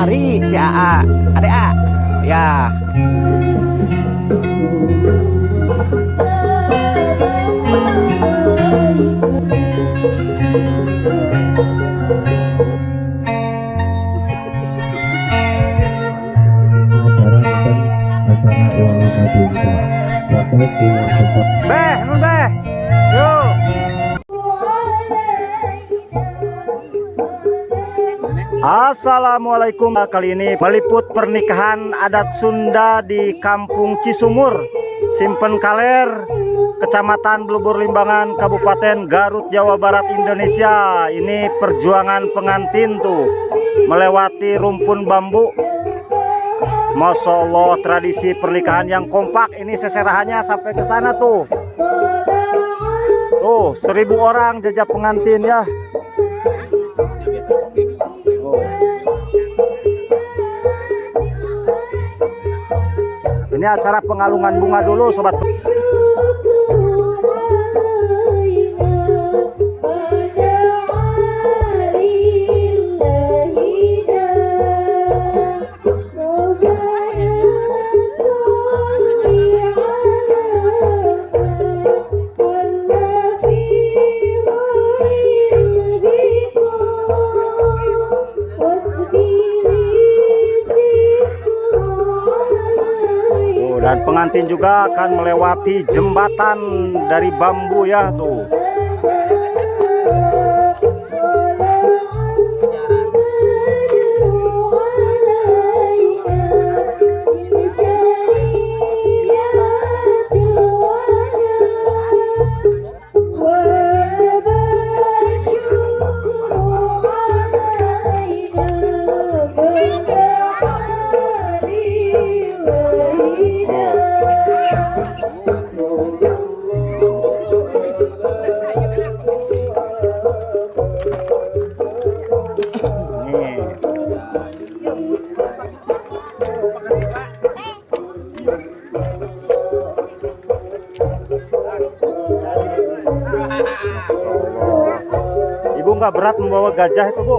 kemari si AA. Adek A. Ya. Beh, nun beh. Yuk. Assalamualaikum. Kali ini meliput pernikahan adat Sunda di Kampung Cisumur, Simpen Kaler, Kecamatan Blubur Limbangan, Kabupaten Garut, Jawa Barat, Indonesia. Ini perjuangan pengantin tuh melewati rumpun bambu. Masya Allah, tradisi pernikahan yang kompak. Ini seserahannya sampai ke sana tuh. Tuh, 1000 orang jajak pengantin ya. Ini acara pengalungan bunga dulu, sobat. Dan pengantin juga akan melewati jembatan dari bambu ya tuh. Ibu nggak berat membawa gajah itu, Bu?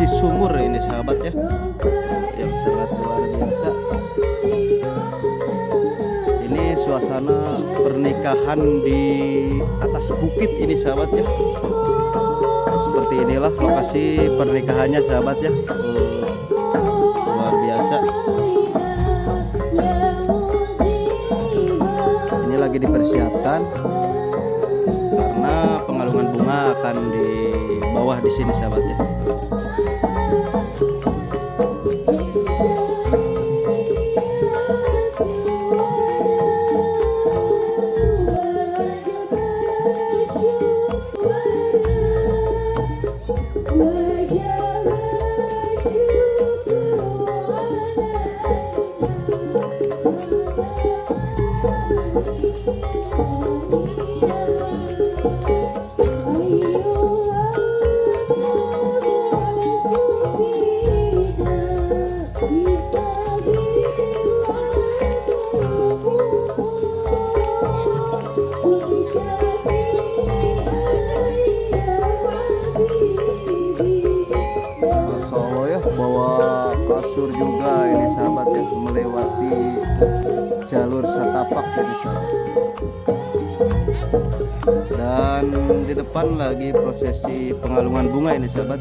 Cisumur ini sahabat ya, yang sangat luar biasa. Ini suasana pernikahan di atas bukit ini sahabat ya. Seperti inilah lokasi pernikahannya sahabat ya. Luar biasa. Ini lagi dipersiapkan karena pengalungan bunga akan di bawah di sini sahabat ya. Masya Allah ya, bawa kasur juga ini sahabat. jalur setapak dari sana. Dan di depan lagi prosesi pengalungan bunga ini sahabat.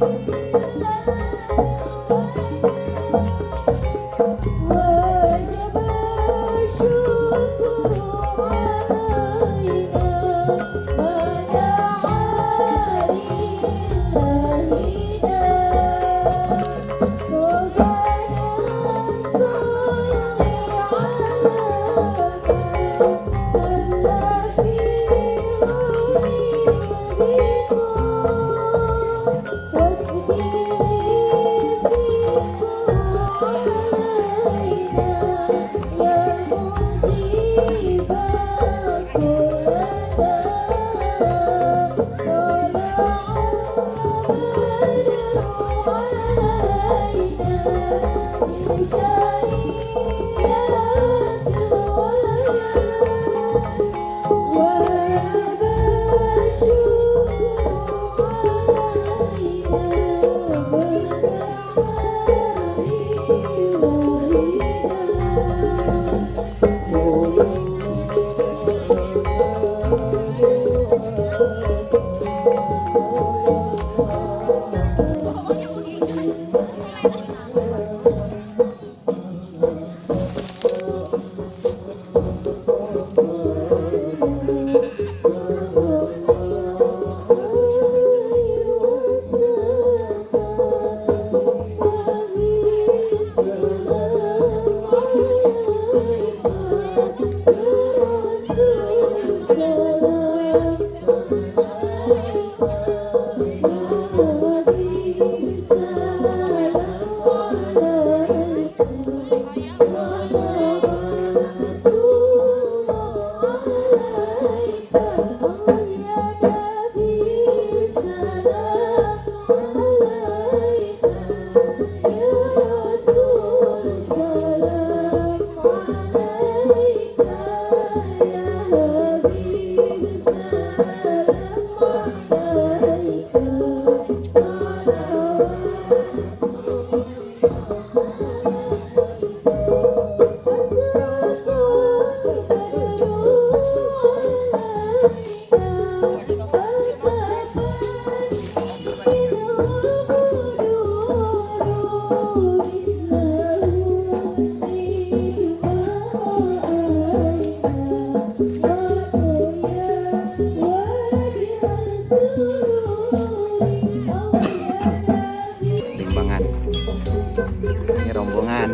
Ini rombongan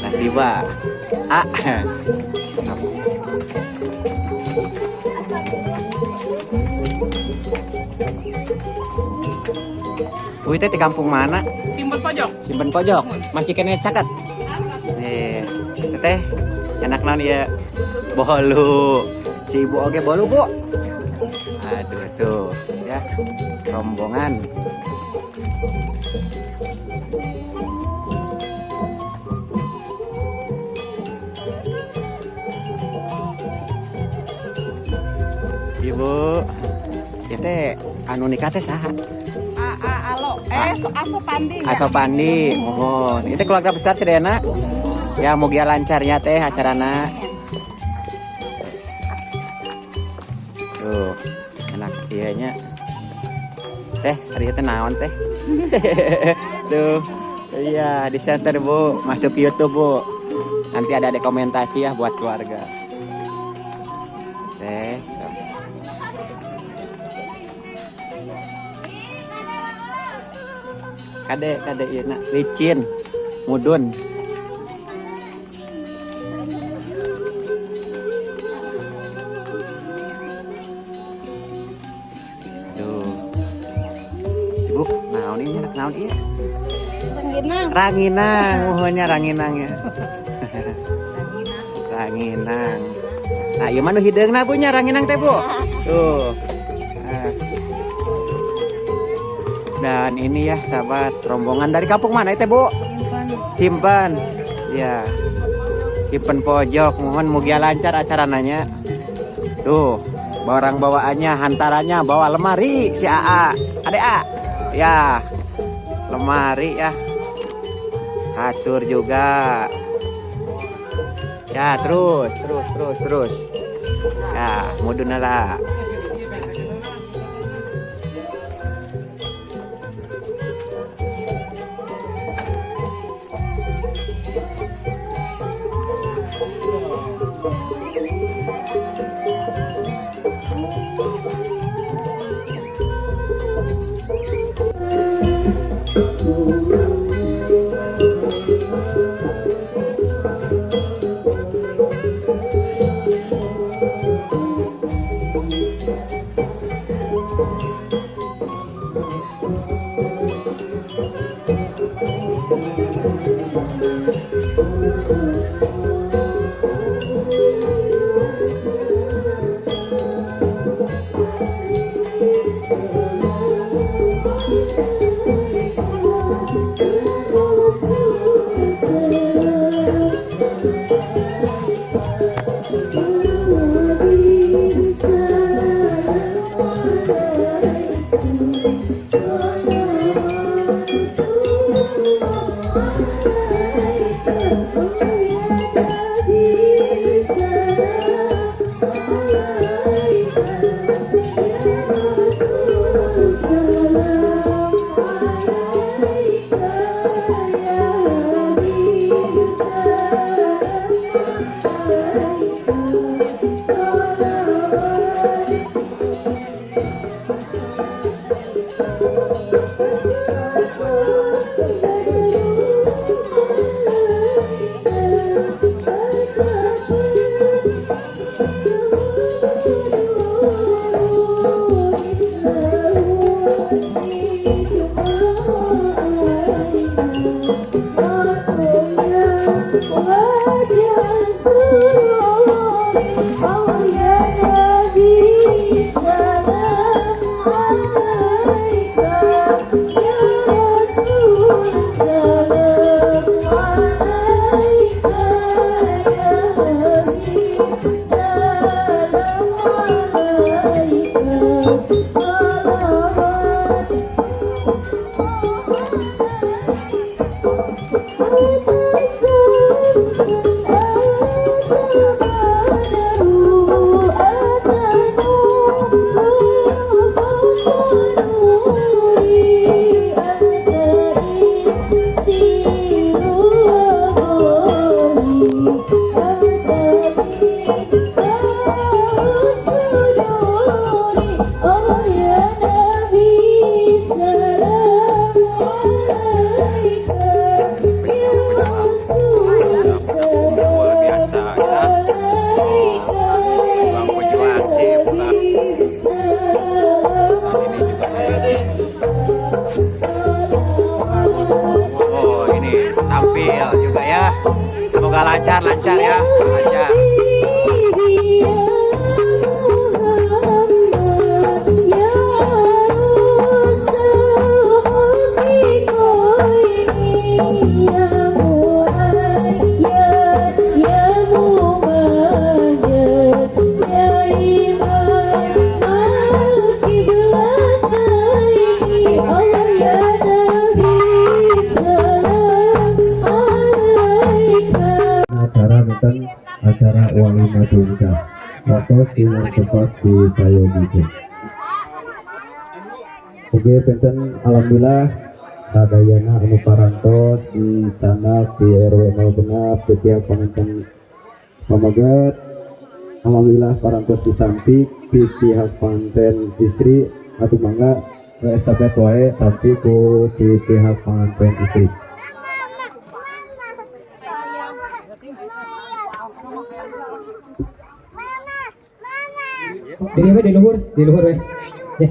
nah tiba Wih teh di kampung mana? Simpen pojok. Simpen pojok. Masih kena caket. Teh enak naon ya. Bolu. Si ibu oge bolu, Bu. Aduh tuh, ya. Rombongan. Ibu, ya teh anu nikah teh saha? Aso Pandi. Aso Pandi, mohon. Itu keluarga besar Sedena. Ya mugia lancarnya teh acarana. Tuh, enak ianya. Teh, hari itu naon teh? Tuh, iya di center Bu, masuk YouTube Bu. Nanti ada rekomendasi ya buat keluarga. Teh. Kade ieu na licin mudun. Tuh. Ibu, naon ieu nya naon ieu? Ranginang, mohonnya ranginang ya. Ranginang. Nah, ieu mah nu hideungna Bu nya ranginang teh Bu. Tuh. Dan ini ya sahabat rombongan dari kampung mana itu Bu? Simpen. Ya. Simpen pojok, mohon mugia lancar acarananya. Tuh, barang bawaannya hantarannya bawa lemari si AA. Adek A. Ya. Lemari ya. Kasur juga. Ya, terus. Ya, muduna lah. lancar ya, lancar. Acara walimah nikah atau silang tempat di Sayodike. Oke, penten alhamdulillah sadayana anu parantos di canak di RW 0 genap di pihak pengantin pamagat. Alhamdulillah parantos ditampik di pihak pengantin istri atau mangga estafet wae tampik ku di pihak pengantin istri. Di luhur we. Ya.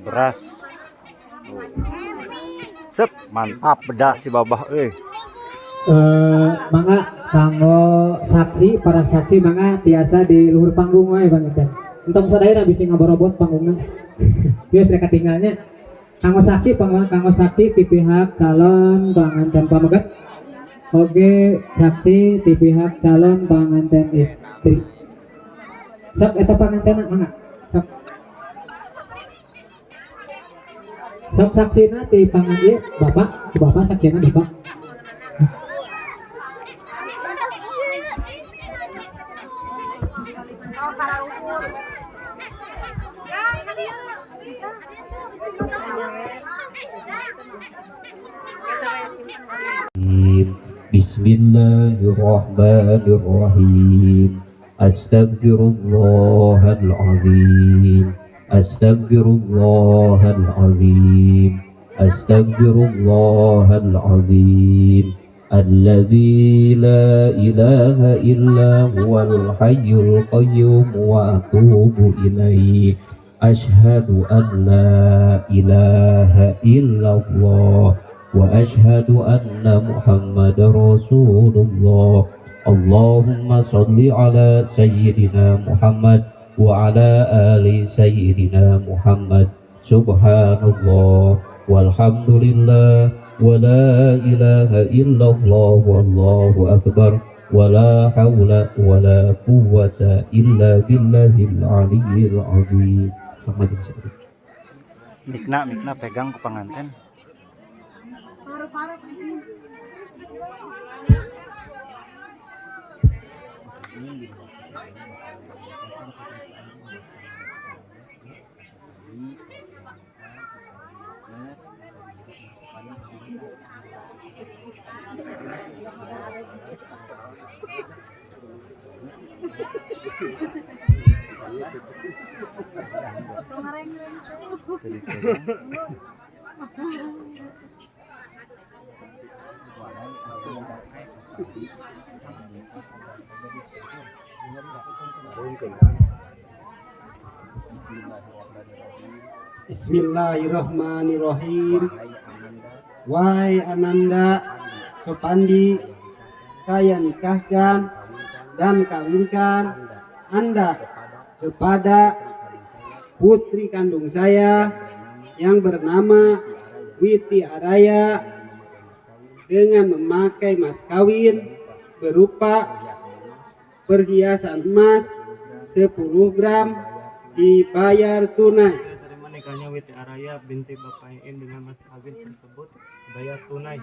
Beras. Sep, mantap bedas si babah Mangga kanggo saksi, para saksi mangga tiasa di luhur panggung wae Bang Ikan. Entong sadaya bisa ngaborobot panggungna. Biasa ketinggalnya. Kanggo saksi di pihak calon pengantin pamagat. Oke, saksi di pihak calon pengantin istri. Sok eta pengantin mangga. Sok. Sok saksina ti pangan ieu Bapak saksina Bapak. Bismillahirrahmanirrahim. Astaghfirullahaladzim. Astaghfirullahaladzim. Astaghfirullahaladzim. Alladzi la ilaha illa huwal hayyul qayyum wa atubu ilaih. Ashhadu an la ilaha illallah wa ashhadu anna Muhammadar Rasulullah. Allahumma salli ala sayyidina Muhammad wa ala ali sayyidina Muhammad. Subhanallah walhamdulillah wa la ilaha illallah wallahu akbar wa la hawla wa la quwwata illa billahil aliyyil azim. Mikna pegang ke pengantin. Bismillahirrahmanirrahim. Wahai Ananda, Sopandi, saya nikahkan dan kawinkan Anda kepada putri kandung saya yang bernama Witi Araya dengan memakai mas kawin berupa perhiasan emas 10 gram dibayar tunai. Terima nikahnya Witi Araya binti Bapak Iin dengan mas kawin tersebut bayar tunai.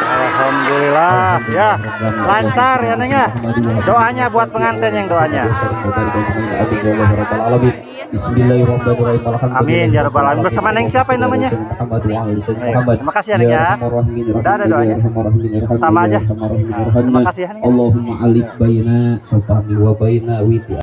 Alhamdulillah. Ya, lancar ya Neng ya. Doanya buat pengantin yang doanya. Bismillahirrahmanirrahim. Amin ya rabbal alamin. Bersama Neng siapa yang namanya? Terima kasih ya Neng ya. Udah ada doanya. Sama aja. Terima kasih ya Neng. Allahumma alif baina sopani wa baina witi.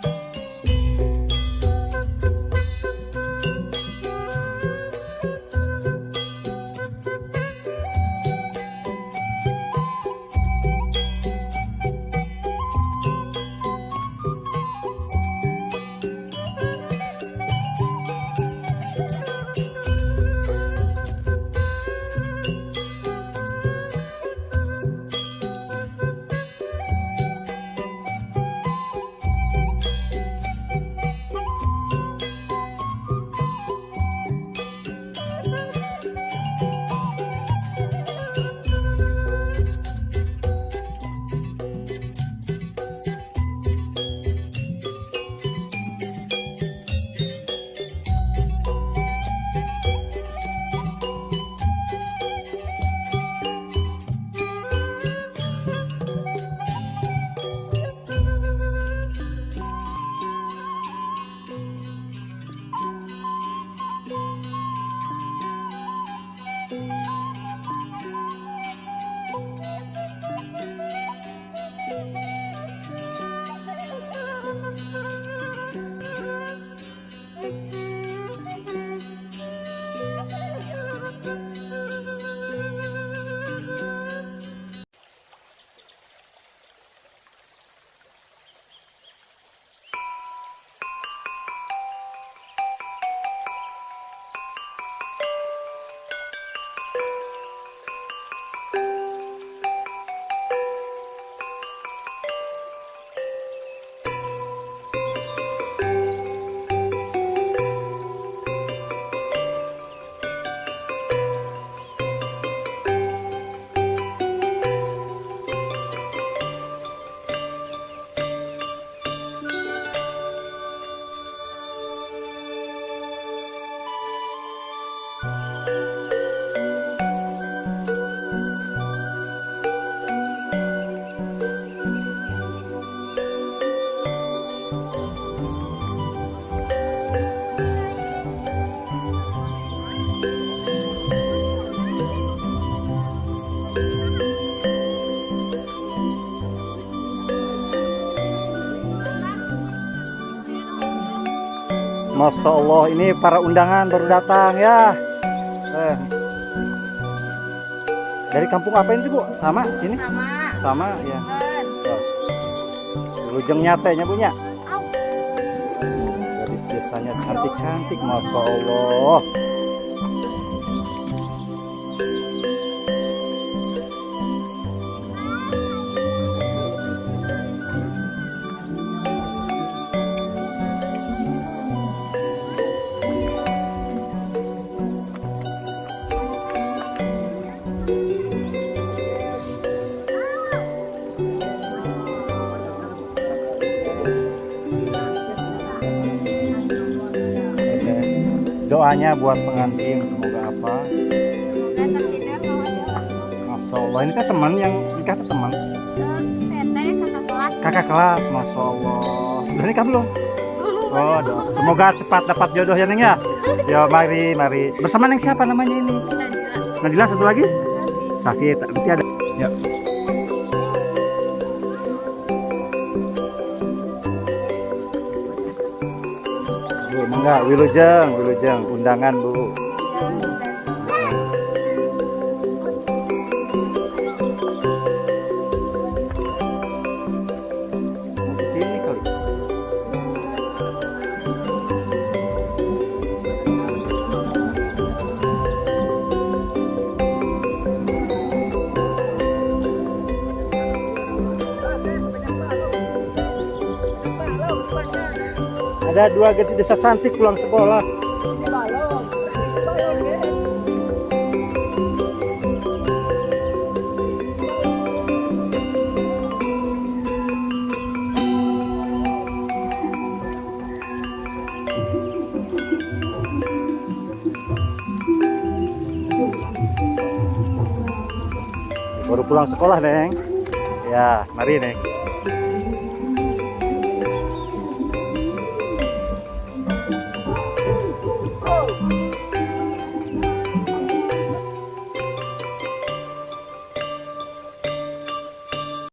Masya Allah, ini para undangan baru datang ya. Dari kampung apa ini Bu? Sama sini? Sama ya. Lujeng nyatanya punya. Gadis desanya cantik-cantik, Masya Allah. Doanya buat pengantin semoga apa? Masya Allah, ini teh teman yang nikah teh teman. Kakak kelas, Masya Allah. Udah nikah belum? Oh, semoga cepat dapat jodoh ya Neng ya. Ya mari. Bersama Neng siapa namanya ini? Nadila satu lagi? Sasi, nanti ada. Ya. Enggak, Wilujeng, undangan Bu. Di sini kali. Ada 2 gadis desa cantik pulang sekolah. Baru pulang sekolah, Neng. Ya, mari, Neng.